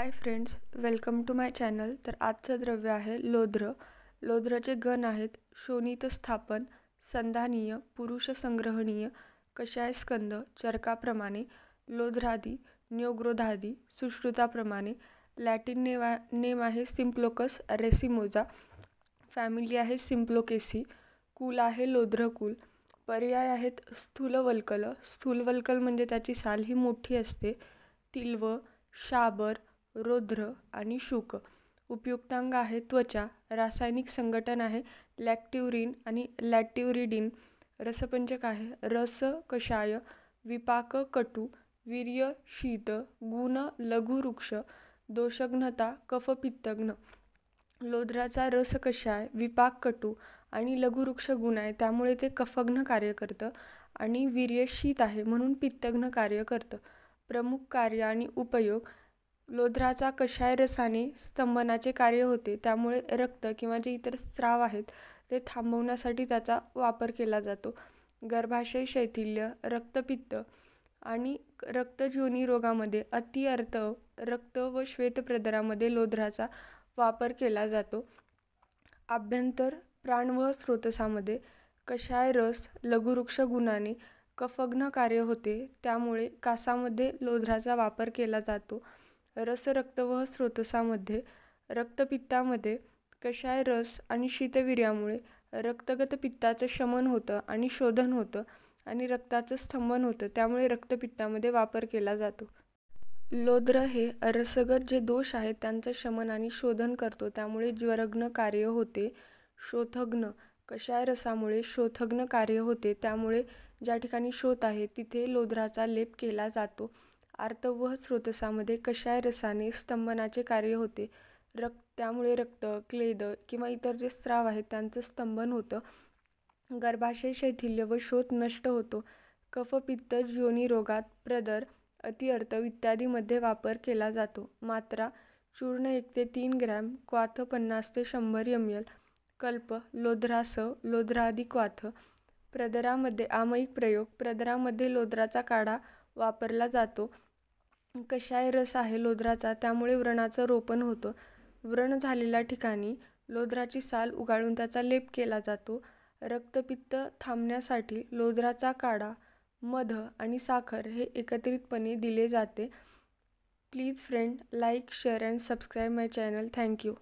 High friends, welcome to my channel. तर आजचं द्रव्य आहे लोध्र. लोध्रचे गण आहेत शोणित स्थापन, संधानीय, पुरुष संग्रहणीय, कषाय स्कंद, चरकाप्रमाणे, लोध्रादी, न्योग्रोधादी, सुश्रुताप्रमाणे. लॅटिन नेम आहे सिम्प्लोकस रेसिमोजा. फॅमिली आहे सिम्प्लोकेसी. कुल आहे लोध्रकुल. पर्याय आहेत स्थूलवल्कल. स्थूलवल्कल म्हणजे त्याची साल ही मोठी असते. तिलव, शाबर, रौद्र आणि शुक. उपयुक्तांग आहे त्वचा. रासायनिक संघटन आहे लॅक्ट्युरिन आणि लॅट्युरिडिन. रसपंचक आहे रस कषाय, विपाक कटू, वीर्य शीत, गुण लघुवृक्ष, दोषघ्नता कफपित्तघ्न. लोध्राचा रस कषाय, विपाक कटू आणि लघुवृक्ष गुण आहे, त्यामुळे ते कफघ्न कार्य करतं. आणि वीर्य शीत आहे म्हणून पित्तघ्न कार्य करतं. प्रमुख कार्य आणि उपयोग. लोध्राचा कषाय रसाने स्तंभनाचे कार्य होते, त्यामुळे रक्त किंवा जे इतर स्राव आहेत ते थांबवण्यासाठी त्याचा वापर केला जातो. गर्भाशय शैथिल्य, रक्तपित्त आणि रक्तज्योनी रोगामध्ये अतिअर्थ रक्त व श्वेतप्रदरामध्ये लोध्राचा वापर केला जातो. आभ्यंतर प्राणवह स्रोतसामध्ये कषाय रस लघुवृक्ष गुणाने कफघ्न कार्य होते, त्यामुळे कासामध्ये लोध्राचा वापर केला जातो. रस रक्तवह स्रोतसामध्ये रक्तपित्तामध्ये कषाय रस आणि शीतवीर्यामुळे रक्तगत पित्ताचं शमन होतं आणि शोधन होतं आणि रक्ताचं स्तंभन होतं, त्यामुळे रक्तपित्तामध्ये वापर केला जातो. लोध्र हे रसगत जे दोष आहेत त्यांचं शमन आणि शोधन करतो, त्यामुळे ज्वरघ्न कार्य होते. शोथघ्न, कषाय रसामुळे शोथघ्न कार्य होते, त्यामुळे ज्या ठिकाणी शोथ आहे तिथे लोध्राचा लेप केला जातो. आर्तवह स्रोतसामध्ये कषाय रसाने स्तंभनाचे कार्य होते, त्यामुळे रक्त, क्लेद किंवा इतर जे स्राव आहेत त्यांचं स्तंभन होतं. गर्भाशय शैथिल्य व शोथ नष्ट होतो. कफपित्त योनी रोगात प्रदर, अतिअर्थ इत्यादीमध्ये वापर केला जातो. मात्रा. चूर्ण 1 ते 3 ग्रॅम, क्वाथ 50 ते 100 ml. कल्प. लोध्रासव, लोध्रादी क्वाथ. प्रदरामध्ये आमयिक प्रयोग. प्रदरामध्ये लोध्राचा काढा वापरला जातो. कषाय रस आहे लोध्राचा, त्यामुळे व्रणाचं रोपण होतं. व्रण झालेल्या ठिकाणी लोध्राची साल उगाळून त्याचा लेप केला जातो. रक्तपित्त थांबण्यासाठी लोध्राचा काढा, मध आणि साखर हे एकत्रितपणे दिले जाते. Please friend, like, share and subscribe my channel. Thank you.